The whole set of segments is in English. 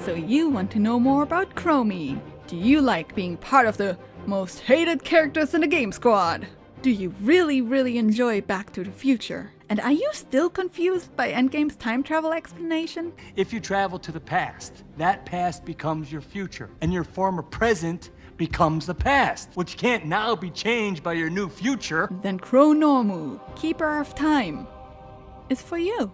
So you want to know more about Chromie. Do you like being part of the most hated characters in the game squad? Do you really enjoy Back to the Future? And are you still confused by Endgame's time travel explanation? If you travel to the past, that past becomes your future, and your former present becomes the past, which can't now be changed by your new future. Then Chronormu, Keeper of Time, is for you.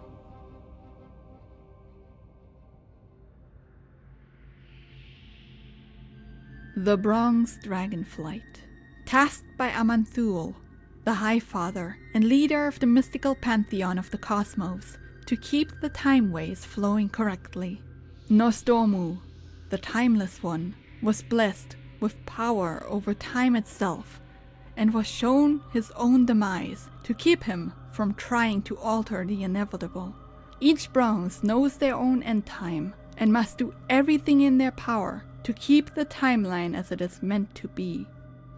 The Bronze Dragonflight. Tasked by Aman'Thul, the High Father and leader of the mystical pantheon of the cosmos, to keep the time ways flowing correctly, Nostormu, the Timeless One, was blessed with power over time itself, and was shown his own demise to keep him from trying to alter the inevitable. Each bronze knows their own end time, and must do everything in their power to keep the timeline as it is meant to be.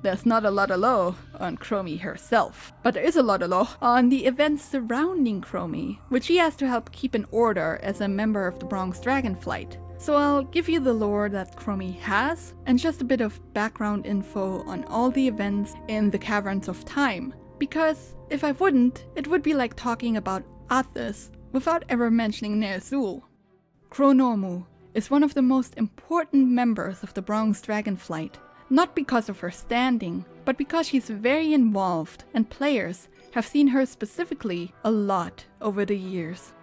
There's not a lot of law on Chromie herself, but there is a lot of law on the events surrounding Chromie, which she has to help keep in order as a member of the Bronze Dragonflight. So I'll give you the lore that Chromie has, and just a bit of background info on all the events in the Caverns of Time, because if I wouldn't, it would be like talking about Arthas without ever mentioning Ner'zhul. Chronormu is one of the most important members of the Bronze Dragonflight, not because of her standing, but because she's very involved, and players have seen her specifically a lot over the years.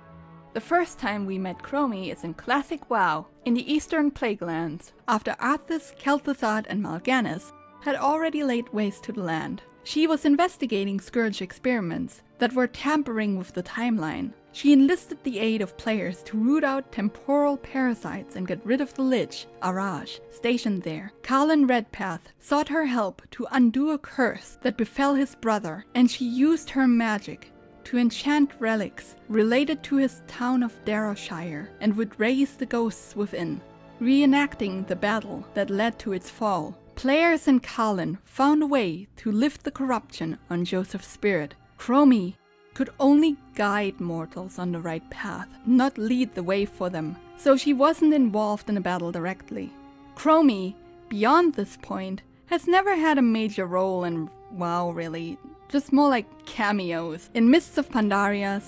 The first time we met Chromie is in Classic WoW, in the Eastern Plaguelands, after Arthas, Kel'Thuzad and Mal'Ganis had already laid waste to the land. She was investigating Scourge experiments that were tampering with the timeline. She enlisted the aid of players to root out temporal parasites and get rid of the Lich, Araj, stationed there. Kalin Redpath sought her help to undo a curse that befell his brother, and she used her magic to enchant relics related to his town of Darrowshire and would raise the ghosts within, reenacting the battle that led to its fall. Players in Kalin found a way to lift the corruption on Joseph's spirit. Chromie could only guide mortals on the right path, not lead the way for them, so she wasn't involved in a battle directly. Chromie, beyond this point, has never had a major role in WoW really, just more like cameos. In Mists of Pandaria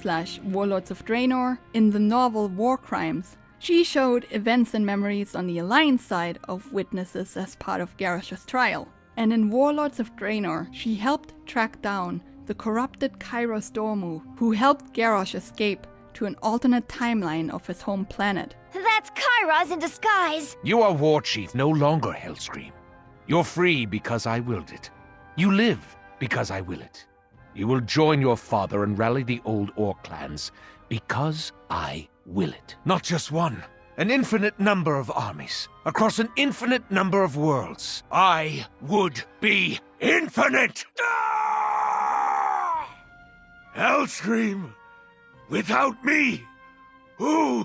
/ Warlords of Draenor, in the novel War Crimes, she showed events and memories on the Alliance side of witnesses as part of Garrosh's trial. And in Warlords of Draenor, she helped track down the corrupted Kairos Dormu, who helped Garrosh escape to an alternate timeline of his home planet. That's Kairos in disguise! You are War Chief, no longer Hellscream. You're free because I willed it. You live because I will it. You will join your father and rally the old Orc clans because I will it. Not just one, an infinite number of armies, across an infinite number of worlds. I would be infinite! Hellscream! Without me! Who?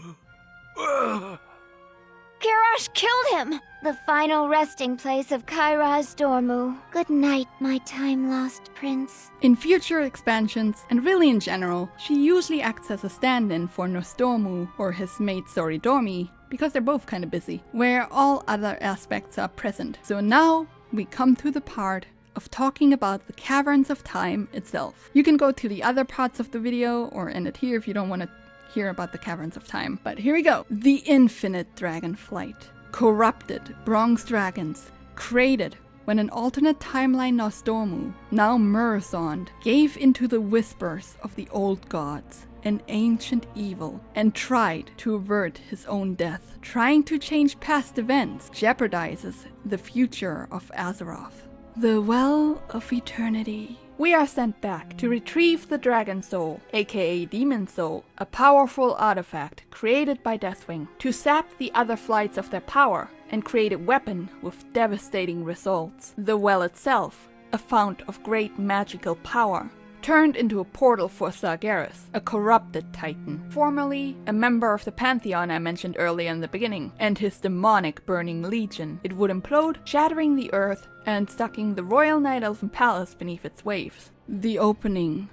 Garrosh killed him! The final resting place of Kairos Dormu. Good night, my time-lost prince. In future expansions, and really in general, she usually acts as a stand-in for Nostormu or his mate Zoridormi, because they're both kinda busy, where all other aspects are present. So now we come to the part of talking about the Caverns of Time itself. You can go to the other parts of the video or end it here if you don't want to hear about the Caverns of Time. But here we go. The Infinite Dragonflight. Corrupted bronze dragons created when an alternate timeline Nostormu, now Murasond, gave into the whispers of the old gods, an ancient evil, and tried to avert his own death. Trying to change past events jeopardizes the future of Azeroth. The Well of Eternity. We are sent back to retrieve the Dragon Soul, aka Demon Soul, a powerful artifact created by Deathwing, to sap the other flights of their power and create a weapon with devastating results. The Well itself, a fount of great magical power, turned into a portal for Sargeras, a corrupted titan, formerly a member of the Pantheon I mentioned earlier in the beginning, and his demonic burning legion. It would implode, shattering the earth and sucking the Royal Night Elfin Palace beneath its waves. The opening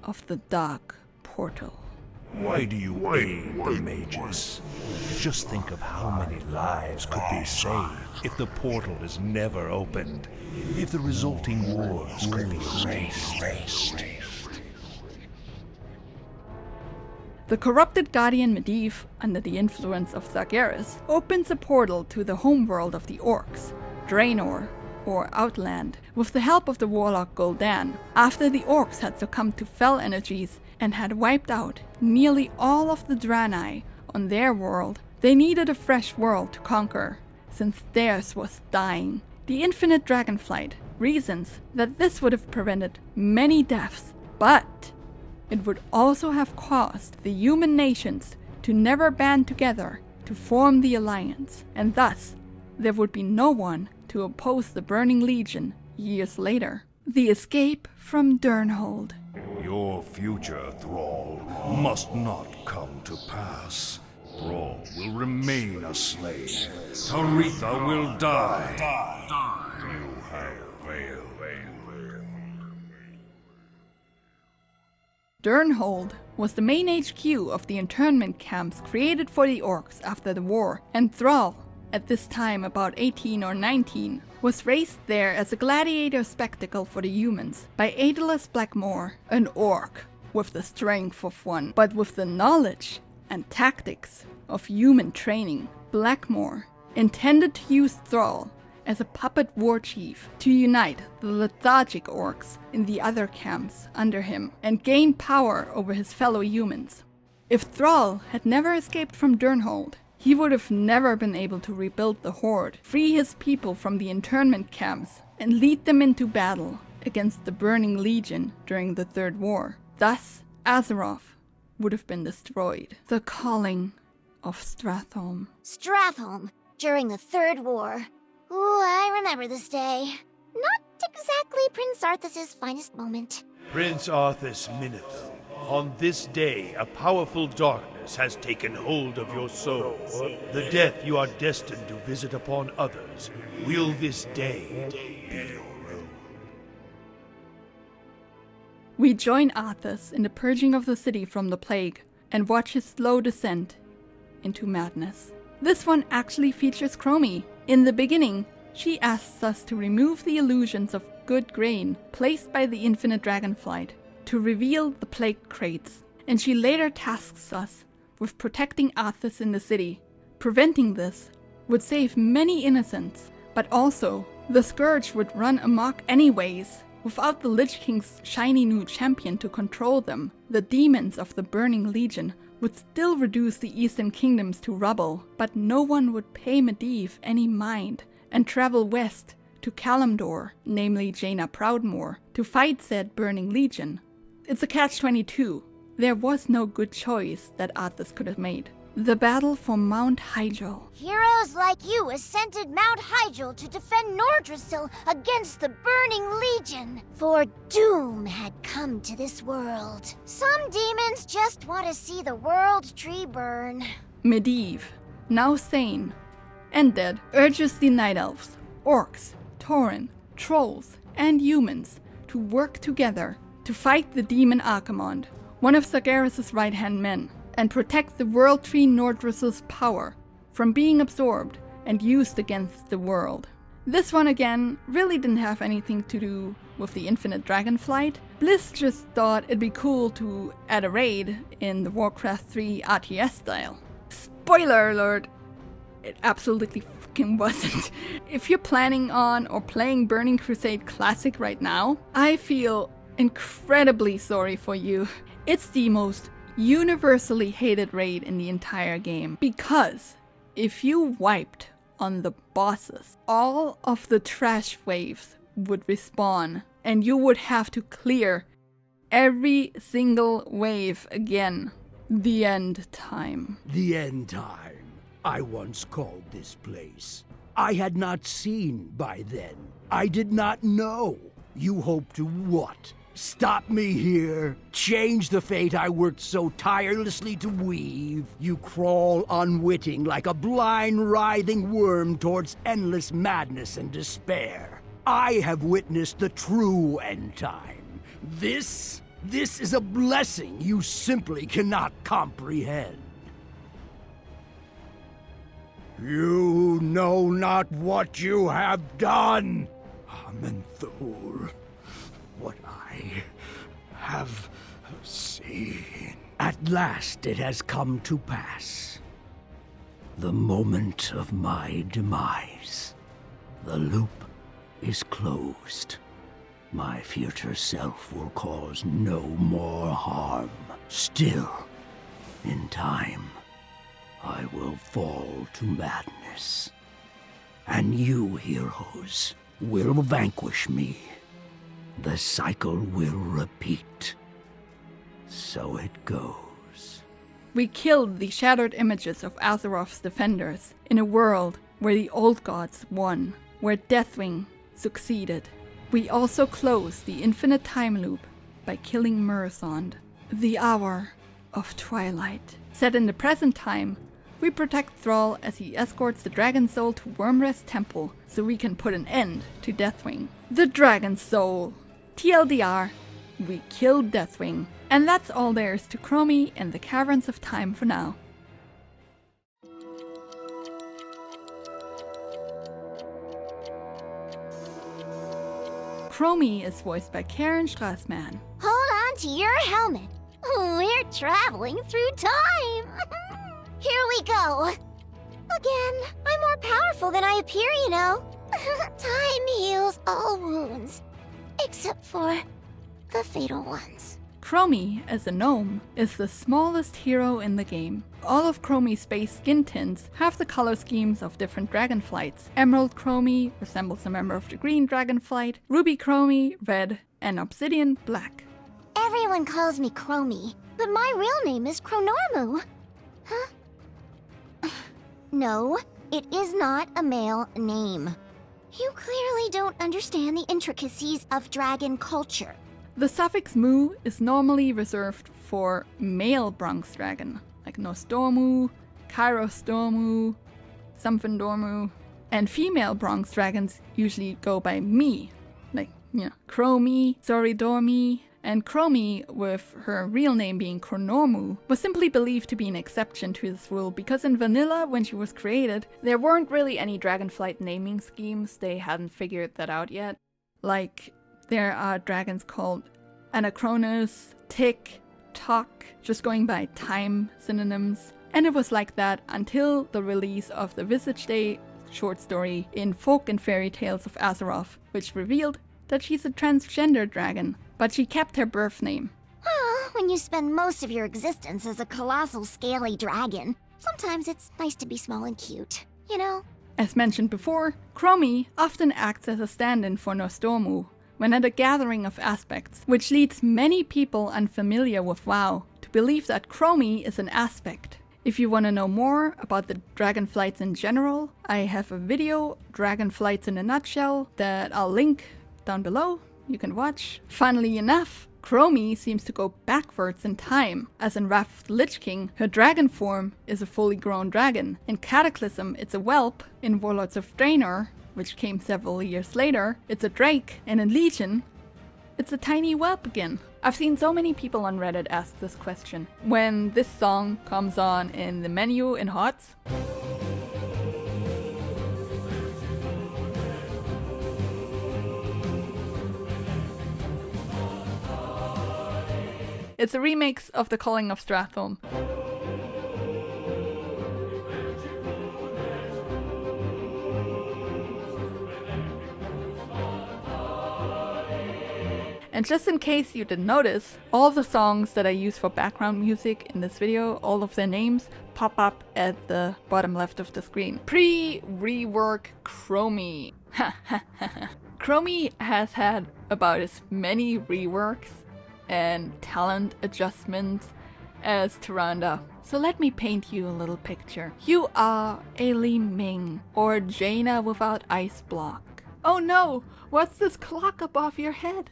of the Dark Portal. Why do you aid the mages? Just think of how many lives could be saved if the portal is never opened, if the resulting wars could be erased. The corrupted Guardian Medivh, under the influence of Sargeras, opens a portal to the homeworld of the Orcs, Draenor, or Outland, with the help of the warlock Gul'dan. After the Orcs had succumbed to fell energies and had wiped out nearly all of the Draenei on their world, they needed a fresh world to conquer, since theirs was dying. The infinite Dragonflight reasons that this would have prevented many deaths, but it would also have caused the human nations to never band together to form the Alliance, and thus there would be no one to oppose the Burning Legion years later. The escape from Durnhold. Your future, Thrall, must not come to pass. Thrall will remain a slave. Taretha will die. You have failed. Durnhold was the main HQ of the internment camps created for the Orcs after the war, and Thrall, at this time about 18 or 19, was raised there as a gladiator spectacle for the humans by Aedelas Blackmore, an orc with the strength of one, but with the knowledge and tactics of human training. Blackmore intended to use Thrall as a puppet war chief to unite the lethargic orcs in the other camps under him and gain power over his fellow humans. If Thrall had never escaped from Durnhold, he would have never been able to rebuild the Horde, free his people from the internment camps, and lead them into battle against the Burning Legion during the Third War. Thus, Azeroth would have been destroyed. The calling of Stratholme. Stratholme, during the Third War. Ooh, I remember this day. Not exactly Prince Arthas's finest moment. Prince Arthas Minethil, on this day a powerful darkness has taken hold of your soul. The death you are destined to visit upon others will this day be your own. We join Arthas in the purging of the city from the plague and watch his slow descent into madness. This one actually features Chromie. In the beginning, she asks us to remove the illusions of good grain placed by the infinite Dragonflight to reveal the plague crates, and she later tasks us with protecting Arthas in the city. Preventing this would save many innocents, but also the Scourge would run amok anyways. Without the Lich King's shiny new champion to control them, the demons of the Burning Legion would still reduce the Eastern Kingdoms to rubble, but no one would pay Medivh any mind and travel west to Kalimdor, namely Jaina Proudmoore, to fight said Burning Legion. It's a catch-22. There was no good choice that Arthas could have made. The battle for Mount Hyjal. Heroes like you ascended Mount Hyjal to defend Nordrassil against the Burning Legion. For doom had come to this world. Some demons just want to see the world tree burn. Medivh, now sane and dead, urges the Night Elves, Orcs, Tauren, Trolls, and humans to work together to fight the demon Archimonde, one of Sargeras' right-hand men, and protect the World Tree Nordrassil's power from being absorbed and used against the world. This one again really didn't have anything to do with the infinite Dragonflight. Bliss just thought it'd be cool to add a raid in the Warcraft 3 RTS style. Spoiler alert! It absolutely fucking wasn't. If you're planning on or playing Burning Crusade Classic right now, I feel incredibly sorry for you. It's the most universally hated raid in the entire game, because if you wiped on the bosses, all of the trash waves would respawn and you would have to clear every single wave again. The end time. The end time. I once called this place. I had not seen by then. I did not know. You hope to what? Stop me here? Change the fate I worked so tirelessly to weave? You crawl unwitting like a blind, writhing worm towards endless madness and despair. I have witnessed the true end time. This This is a blessing you simply cannot comprehend. You know not what you have done, Amenthul. What I have seen. At last it has come to pass. The moment of my demise. The loop is closed. My future self will cause no more harm. Still, in time, I will fall to madness. And you, heroes, will vanquish me. The cycle will repeat. So it goes. We killed the shattered images of Azeroth's defenders in a world where the old gods won, where Deathwing succeeded. We also closed the infinite time loop by killing Murasond. The hour of twilight. Set in the present time, we protect Thrall as he escorts the Dragon Soul to Wormrest Temple so we can put an end to Deathwing. The Dragon Soul. TLDR, we killed Deathwing. And that's all there is to Chromie and the Caverns of Time for now. Chromie is voiced by Karen Strassman. Hold on to your helmet. We're traveling through time. Here we go. Again, I'm more powerful than I appear, you know. Time heals all wounds, except for the fatal ones. Chromie, as a gnome, is the smallest hero in the game. All of Chromie's base skin tints have the color schemes of different Dragonflights. Emerald Chromie resembles a member of the Green Dragonflight, Ruby Chromie, red, and Obsidian, black. Everyone calls me Chromie, but my real name is Chronormu. Huh? No, it is not a male name. You clearly don't understand the intricacies of dragon culture. The suffix mu is normally reserved for male Bronx dragon, like Nostormu, Kyrostormu, Somfendormu, and female Bronx dragons usually go by me, like, Chromie, Zoridormi, and Chromie, with her real name being Chronormu, was simply believed to be an exception to this rule because in vanilla, when she was created, there weren't really any Dragonflight naming schemes, they hadn't figured that out yet. Like, there are dragons called Anachronus, Tick, Tok, just going by time synonyms. And it was like that until the release of the Visage Day short story in Folk and Fairy Tales of Azeroth, which revealed that she's a transgender dragon, but she kept her birth name. When you spend most of your existence as a colossal scaly dragon, sometimes it's nice to be small and cute, you know? As mentioned before, Chromie often acts as a stand-in for Nostormu when at a gathering of aspects, which leads many people unfamiliar with WoW to believe that Chromie is an aspect. If you want to know more about the Dragonflights in general, I have a video, Dragonflights in a Nutshell, that I'll link down below. You can watch. Funnily enough, Chromie seems to go backwards in time, as in Wrath of the Lich King, her dragon form is a fully grown dragon. In Cataclysm, it's a whelp. In Warlords of Draenor, which came several years later, it's a drake. And in Legion, it's a tiny whelp again. I've seen so many people on Reddit ask this question. When this song comes on in the menu in HOTS, it's a remix of The Calling of Stratholme. And just in case you didn't notice, all the songs that I use for background music in this video, all of their names pop up at the bottom left of the screen. Pre-rework Chromie. Chromie has had about as many reworks and talent adjustments as Tyrande. So let me paint you a little picture. You are a Li Ming, or Jaina without ice block. Oh no, what's this clock above your head?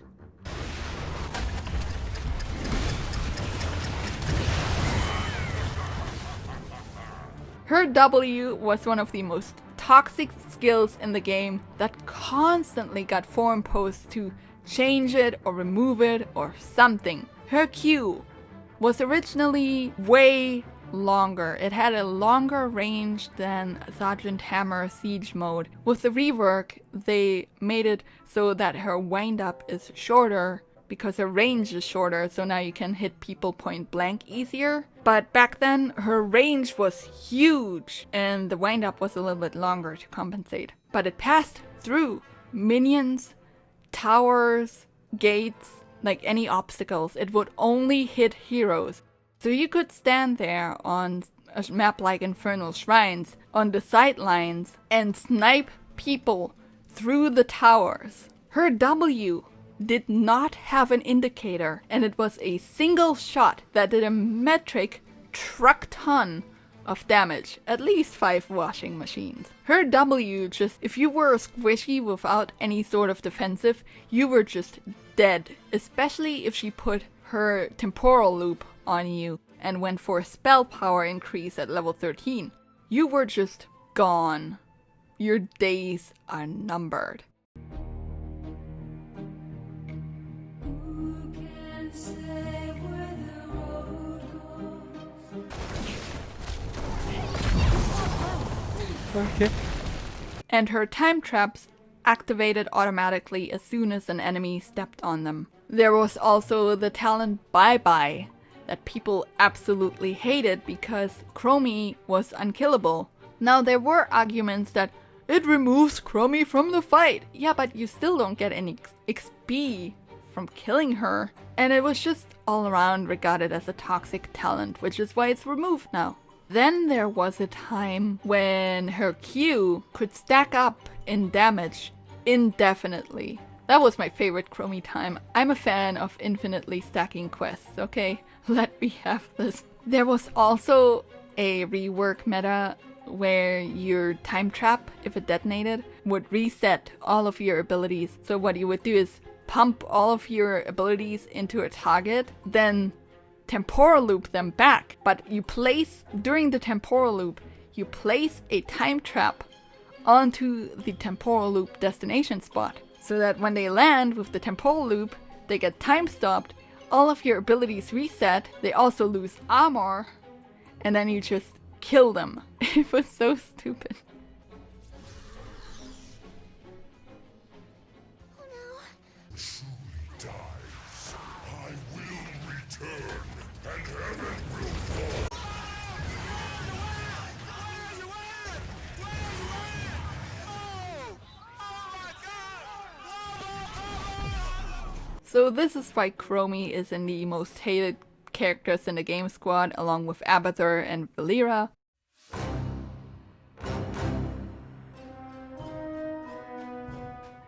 Her W was one of the most toxic skills in the game that constantly got forum posts to change it or remove it or something. Her Q was originally way longer. It had a longer range than Sergeant Hammer Siege mode. With the rework, they made it so that her wind up is shorter because her range is shorter, so now you can hit people point blank easier. But back then, her range was huge and the wind up was a little bit longer to compensate. But it passed through minions, towers, gates, like any obstacles. It would only hit heroes. So you could stand there on a map like Infernal Shrines on the sidelines and snipe people through the towers. Her W did not have an indicator, and it was a single shot that did a metric truck ton of damage, at least 5 washing machines. Her W just, if you were squishy without any sort of defensive, you were just dead, especially if she put her temporal loop on you and went for a spell power increase at level 13. You were just gone. Your days are numbered. Okay. And her time traps activated automatically as soon as an enemy stepped on them. There was also the talent Bye-Bye that people absolutely hated because Chromie was unkillable. Now there were arguments that it removes Chromie from the fight. Yeah, but you still don't get any XP from killing her. And it was just all around regarded as a toxic talent, which is why it's removed now. Then there was a time when her Q could stack up in damage indefinitely. That was my favorite Chromie time. I'm a fan of infinitely stacking quests, okay? Let me have this. There was also a rework meta where your time trap, if it detonated, would reset all of your abilities. So what you would do is pump all of your abilities into a target, then temporal loop them back. But you place, during the temporal loop, you place a time trap onto the temporal loop destination spot. So that when they land with the temporal loop, they get time stopped, all of your abilities reset, they also lose armor, and then you just kill them. It was so stupid. So this is why Chromie is in the most hated characters in the game squad, along with Abathur and Valera.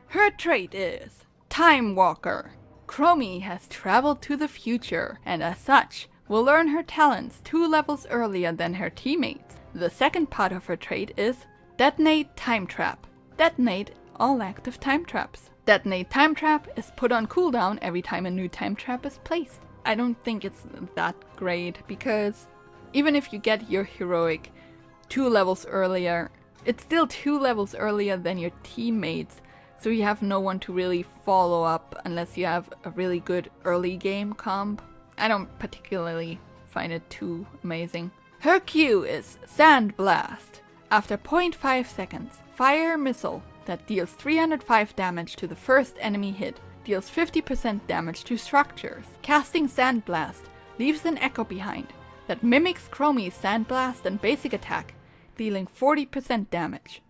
Her trait is Time Walker. Chromie has traveled to the future, and as such, will learn her talents 2 levels earlier than her teammates. The second part of her trait is Detonate Time Trap. Detonate all active time traps. Detonate Time Trap is put on cooldown every time a new time trap is placed. I don't think it's that great, because even if you get your heroic 2 levels earlier, it's still 2 levels earlier than your teammates, so you have no one to really follow up unless you have a really good early game comp. I don't particularly find it too amazing. Her Q is Sand Blast. After 0.5 seconds, fire a missile that deals 305 damage to the first enemy hit, deals 50% damage to structures. Casting Sand Blast leaves an echo behind that mimics Chromie's Sand Blast and basic attack, dealing 40% damage.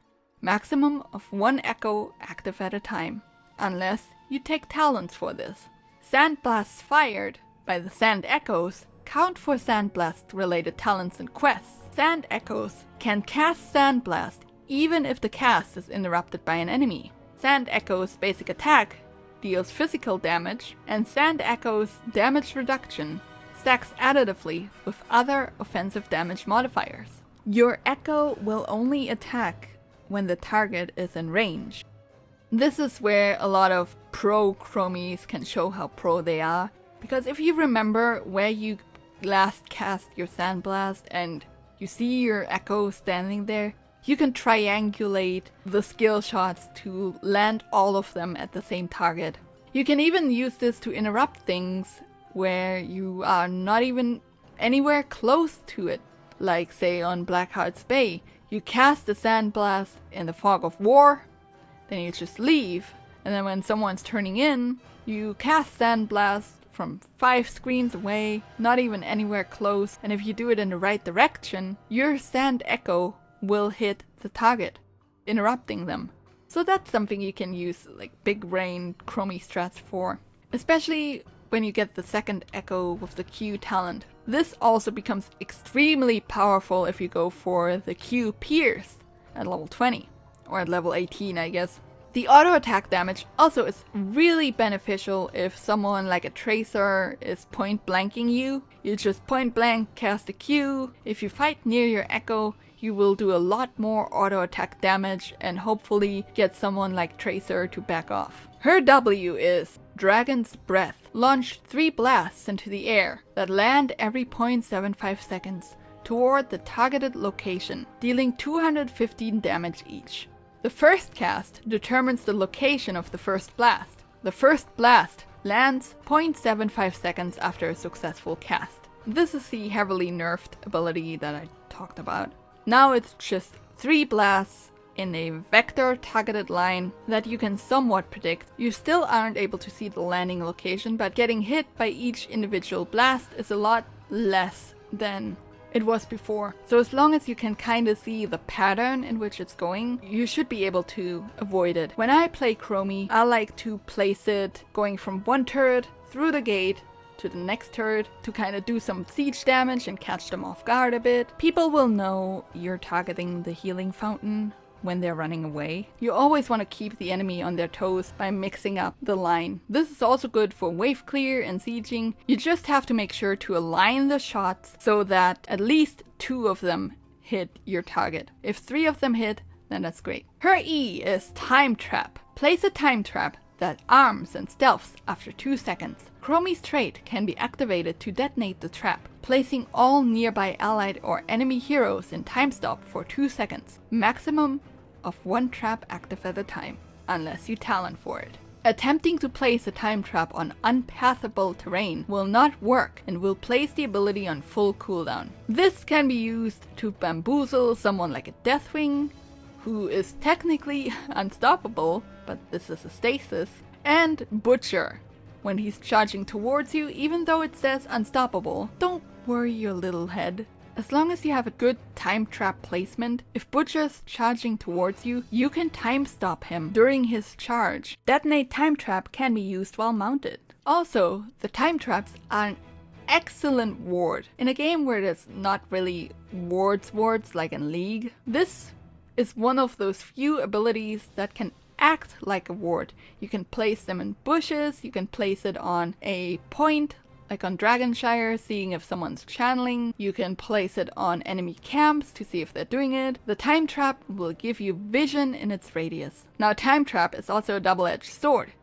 Maximum of 1 echo active at a time, unless you take talents for this. Sand Blasts fired by the Sand Echoes count for Sand Blast related talents and quests. Sand Echoes can cast Sand Blast even if the cast is interrupted by an enemy. Sand Echo's basic attack deals physical damage, and Sand Echo's damage reduction stacks additively with other offensive damage modifiers. Your Echo will only attack when the target is in range. This is where a lot of pro Chromies can show how pro they are, because if you remember where you last cast your Sand Blast and you see your Echo standing there, you can triangulate the skill shots to land all of them at the same target. You can even use this to interrupt things where you are not even anywhere close to it. Like say on Blackheart's Bay, you cast the Sandblast in the Fog of War, then you just leave, and then when someone's turning in, you cast Sandblast from 5 screens away, not even anywhere close, and if you do it in the right direction, your Sand Echo will hit the target, interrupting them. So that's something you can use like big brain Chromie strats for, especially when you get the second Echo with the Q talent. This also becomes extremely powerful if you go for the Q Pierce at level 20, or at level 18 I guess. The auto attack damage also is really beneficial if someone like a Tracer is point blanking you. You just point blank cast a Q. If you fight near your Echo, you will do a lot more auto attack damage and hopefully get someone like Tracer to back off. Her W is Dragon's Breath. Launch 3 blasts into the air that land every 0.75 seconds toward the targeted location, dealing 215 damage each. The first cast determines the location of the first blast. The first blast lands 0.75 seconds after a successful cast. This is the heavily nerfed ability that I talked about. Now it's just 3 blasts in a vector targeted line that you can somewhat predict. You still aren't able to see the landing location, but getting hit by each individual blast is a lot less than it was before. So as long as you can kind of see the pattern in which it's going, you should be able to avoid it. When I play Chromie, I like to place it going from one turret through the gate to the next turret to kind of do some siege damage and catch them off guard a bit. People will know you're targeting the healing fountain when they're running away. You always want to keep the enemy on their toes by mixing up the line. This is also good for wave clear and sieging. You just have to make sure to align the shots so that at least 2 of them hit your target. If 3 of them hit, then that's great. Her E is Time Trap. Place a time trap that arms and stealths after 2 seconds. Chromie's trait can be activated to detonate the trap, placing all nearby allied or enemy heroes in time stop for 2 seconds. Maximum of 1 trap active at a time, unless you talent for it. Attempting to place a time trap on unpathable terrain will not work and will place the ability on full cooldown. This can be used to bamboozle someone like a Deathwing, who is technically unstoppable, but this is a stasis, and Butcher. When he's charging towards you, even though it says unstoppable, don't worry your little head. As long as you have a good time trap placement, if Butcher's charging towards you, you can time stop him during his charge. Detonate time trap can be used while mounted. Also, the time traps are an excellent ward. In a game where there's not really wards like in League, this is one of those few abilities that can act like a ward. You can place them in bushes, you can place it on a point, like on Dragonshire, seeing if someone's channeling. You can place it on enemy camps to see if they're doing it. The time trap will give you vision in its radius. Now, time trap is also a double-edged sword.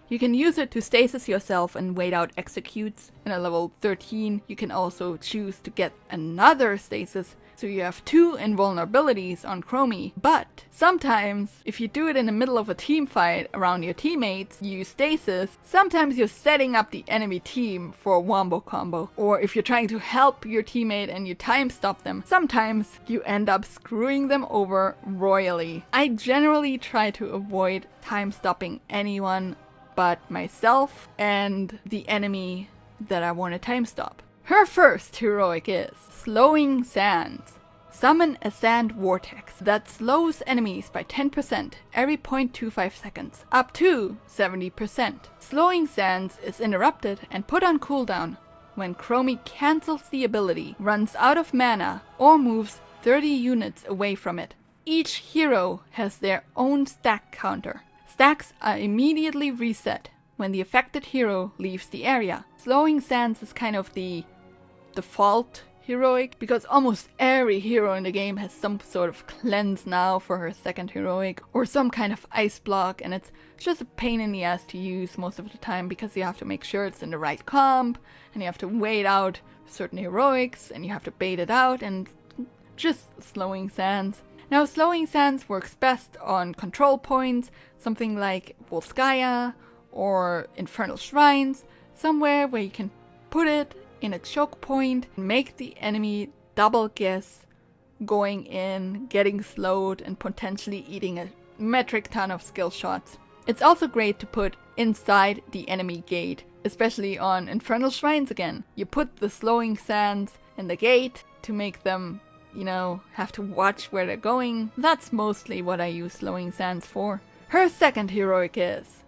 You can use it to stasis yourself and wait out executes. And at level 13, you can also choose to get another stasis, so you have 2 invulnerabilities on Chromie. But sometimes, if you do it in the middle of a team fight around your teammates, you use stasis, sometimes you're setting up the enemy team for a wombo combo. Or if you're trying to help your teammate and you time stop them, sometimes you end up screwing them over royally. I generally try to avoid time stopping anyone but myself and the enemy that I want to time stop. Her first heroic is Slowing Sands. Summon a sand vortex that slows enemies by 10% every 0.25 seconds, up to 70%. Slowing Sands is interrupted and put on cooldown when Chromie cancels the ability, runs out of mana, or moves 30 units away from it. Each hero has their own stack counter. Stacks are immediately reset when the affected hero leaves the area. Slowing Sands is kind of the default heroic, because almost every hero in the game has some sort of cleanse now for her second heroic, or some kind of ice block, and it's just a pain in the ass to use most of the time because you have to make sure it's in the right comp, and you have to wait out certain heroics, and you have to bait it out, and just Slowing Sands. Now, Slowing Sands works best on control points, something like Volskaya or Infernal Shrines, somewhere where you can put it in a choke point, make the enemy double guess, going in, getting slowed, and potentially eating a metric ton of skill shots. It's also great to put inside the enemy gate, especially on Infernal Shrines again. You put the slowing sands in the gate to make them, you know, have to watch where they're going. That's mostly what I use slowing sands for. Her second heroic is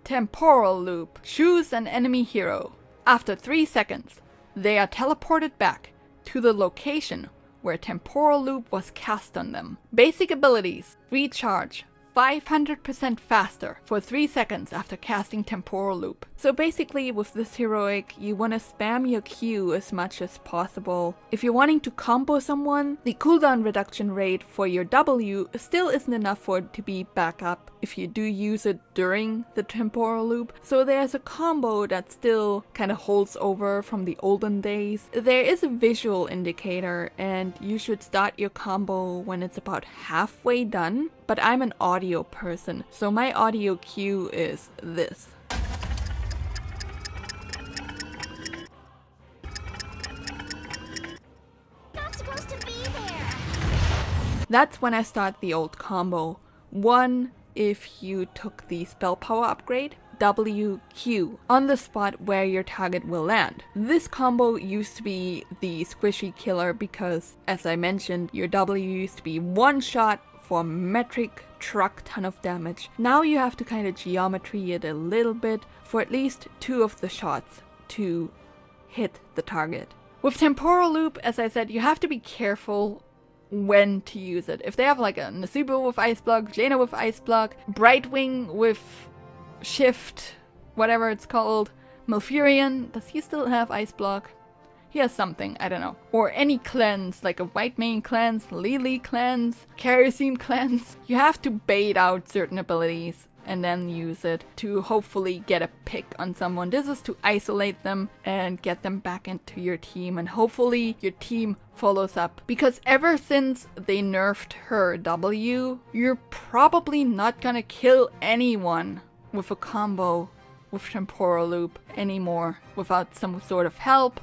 Temporal Loop. Choose an enemy hero. After 3 seconds, they are teleported back to the location where Temporal Loop was cast on them. Basic abilities: recharge 500% faster for 3 seconds after casting Temporal Loop. So basically with this heroic, you want to spam your Q as much as possible. If you're wanting to combo someone, the cooldown reduction rate for your W still isn't enough for it to be back up if you do use it during the Temporal Loop. So there's a combo that still kind of holds over from the olden days. There is a visual indicator and you should start your combo when it's about halfway done. But I'm an audio person, so my audio cue is this. Not supposed to be there. That's when I start the old combo. 1 if you took the spell power upgrade, WQ on the spot where your target will land. This combo used to be the squishy killer because, as I mentioned, your W used to be 1 shot for a metric truck ton of damage. Now you have to kind of geometry it a little bit for at least 2 of the shots to hit the target. With Temporal Loop, as I said, you have to be careful when to use it. If they have like a Nasubo with Ice Block, Jaina with Ice Block, Brightwing with Shift, whatever it's called, Malfurion, does he still have Ice Block? He has something, I don't know. Or any cleanse, like a White Mane cleanse, Lily cleanse, Kerosene cleanse. You have to bait out certain abilities and then use it to hopefully get a pick on someone. This is to isolate them and get them back into your team, and hopefully your team follows up. Because ever since they nerfed her W, you're probably not gonna kill anyone with a combo with Temporal Loop anymore without some sort of help,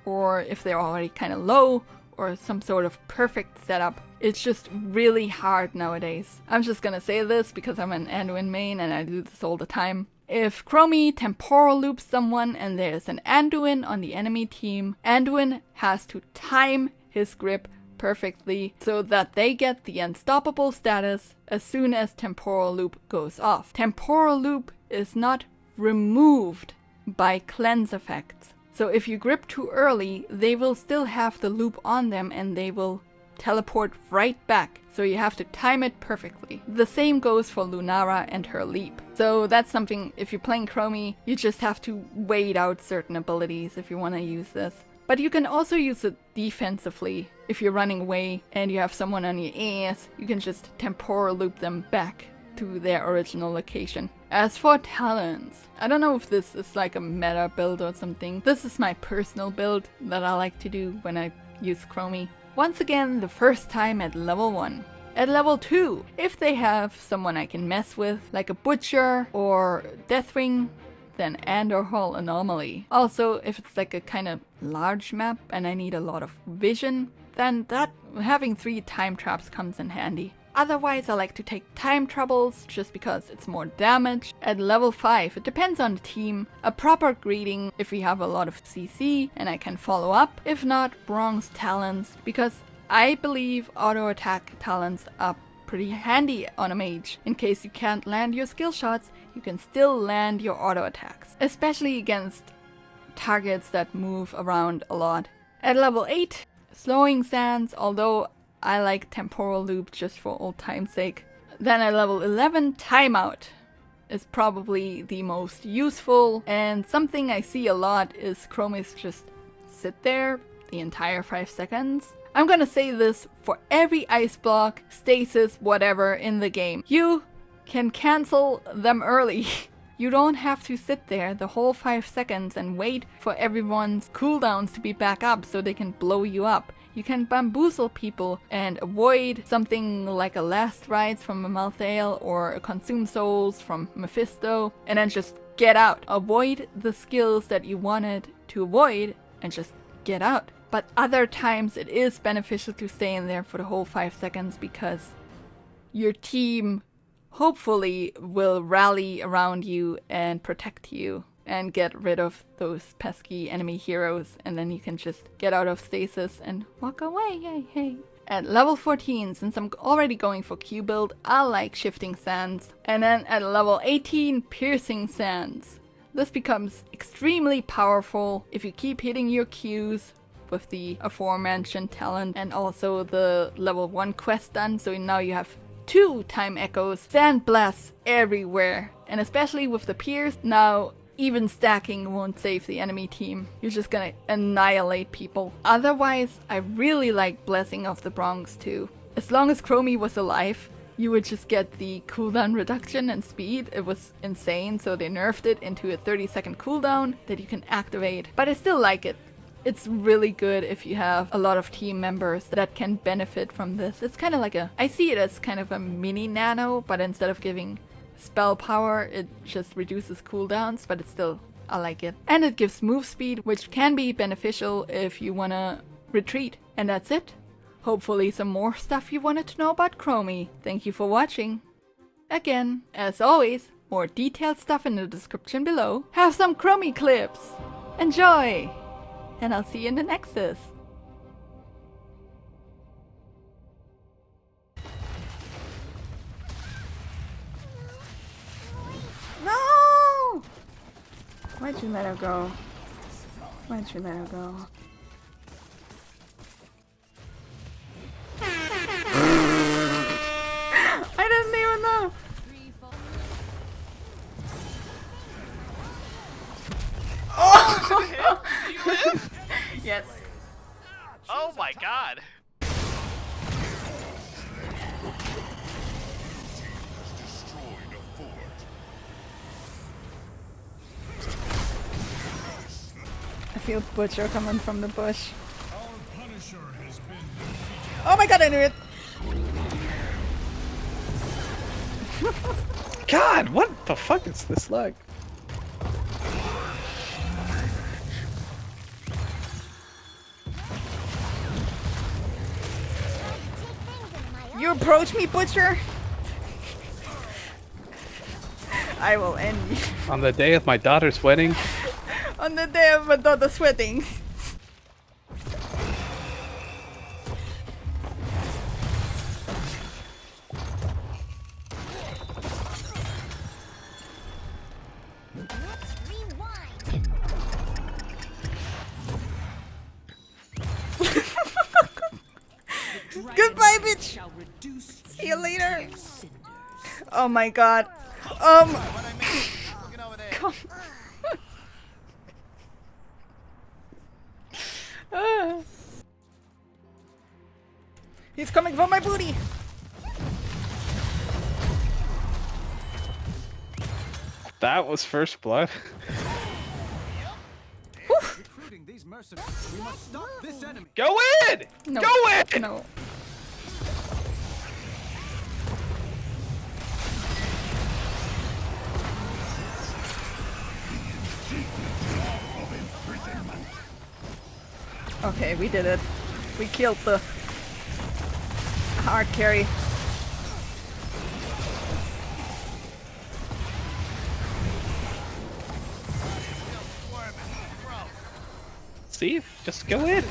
or if they're already kind of low, or some sort of perfect setup. It's just really hard nowadays. I'm just gonna say this because I'm an Anduin main and I do this all the time. If Chromie Temporal Loops someone and there's an Anduin on the enemy team, Anduin has to time his grip perfectly so that they get the unstoppable status as soon as Temporal Loop goes off. Temporal Loop is not removed by cleanse effects. So if you grip too early, they will still have the loop on them and they will teleport right back. So you have to time it perfectly. The same goes for Lunara and her leap. So that's something, if you're playing Chromie, you just have to wait out certain abilities if you want to use this. But you can also use it defensively. If you're running away and you have someone on your ass, you can just Temporal Loop them back to their original location. As for talents, I don't know if this is like a meta build or something. This is my personal build that I like to do when I use Chromie. Once again, the first time at level 1. At level 2, if they have someone I can mess with, like a Butcher or Deathwing, then Andor Hall Anomaly. Also, if it's like a kind of large map and I need a lot of vision, then having 3 time traps comes in handy. Otherwise, I like to take time troubles just because it's more damage. At level 5, it depends on the team. A proper greeting if we have a lot of CC and I can follow up. If not, bronze talents, because I believe auto attack talents are pretty handy on a mage. In case you can't land your skill shots, you can still land your auto attacks, especially against targets that move around a lot. At level 8, slowing sands, although I like Temporal Loop just for old time's sake. Then at level 11, timeout is probably the most useful, and something I see a lot is Chromies just sit there the entire 5 seconds. I'm gonna say this for every ice block, stasis, whatever in the game. You can cancel them early. You don't have to sit there the whole 5 seconds and wait for everyone's cooldowns to be back up so they can blow you up. You can bamboozle people and avoid something like a Last Rites from a Malthael or a Consume Souls from Mephisto, and then just get out. Avoid the skills that you wanted to avoid and just get out. But other times it is beneficial to stay in there for the whole 5 seconds because your team hopefully will rally around you and protect you and get rid of those pesky enemy heroes, and then you can just get out of stasis and walk away. Yay, hey. At level 14, since I'm already going for Q build, I like Shifting Sands. And then at level 18, Piercing Sands. This becomes extremely powerful if you keep hitting your Qs with the aforementioned talent and also the level 1 quest done, so now you have 2 time echoes, sand blasts everywhere, and especially with the Pierce, now even stacking won't save the enemy team. You're just gonna annihilate people. Otherwise, I really like Blessing of the Bronx too. As long as Chromie was alive, you would just get the cooldown reduction and speed. It was insane, so they nerfed it into a 30-second cooldown that you can activate. But I still like it. It's really good if you have a lot of team members that can benefit from this. It's kind of like I see it as kind of a mini nano, but instead of giving spell power, it just reduces cooldowns, but it's still, I like it. And it gives move speed, which can be beneficial if you wanna retreat. And that's it. Hopefully some more stuff you wanted to know about Chromie. Thank you for watching. Again, as always, more detailed stuff in the description below. Have some Chromie clips. Enjoy! And I'll see you in the Nexus. No! Why'd you let her go? Why'd you let her go? I didn't even know! Oh! Do you live? Yes. Oh my god. I feel Butcher coming from the bush. Oh my god, I knew it! God, what the fuck is this like? You approach me, Butcher? I will end you. On the day of my daughter's wedding? On the day of my daughter's wedding. Goodbye, bitch! See you later! Oh my god. Come. He's coming for my booty! That was first blood. Go in! No. Go in! No. Okay, we did it. We killed the hard carry. See? Just go in.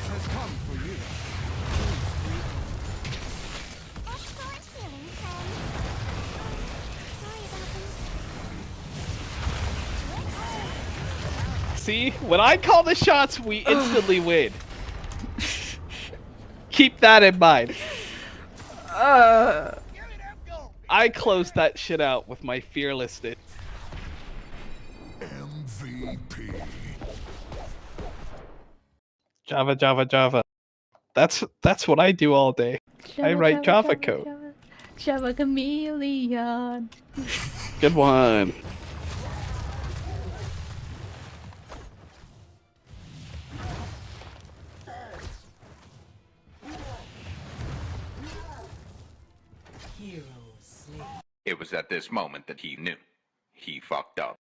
See? When I call the shots, we instantly win. Keep that in mind. I closed that shit out with my fearlessness. MVP. Java, Java, Java. That's what I do all day. I write Java code. Java chameleon. Good one. It was at this moment that he knew. He fucked up.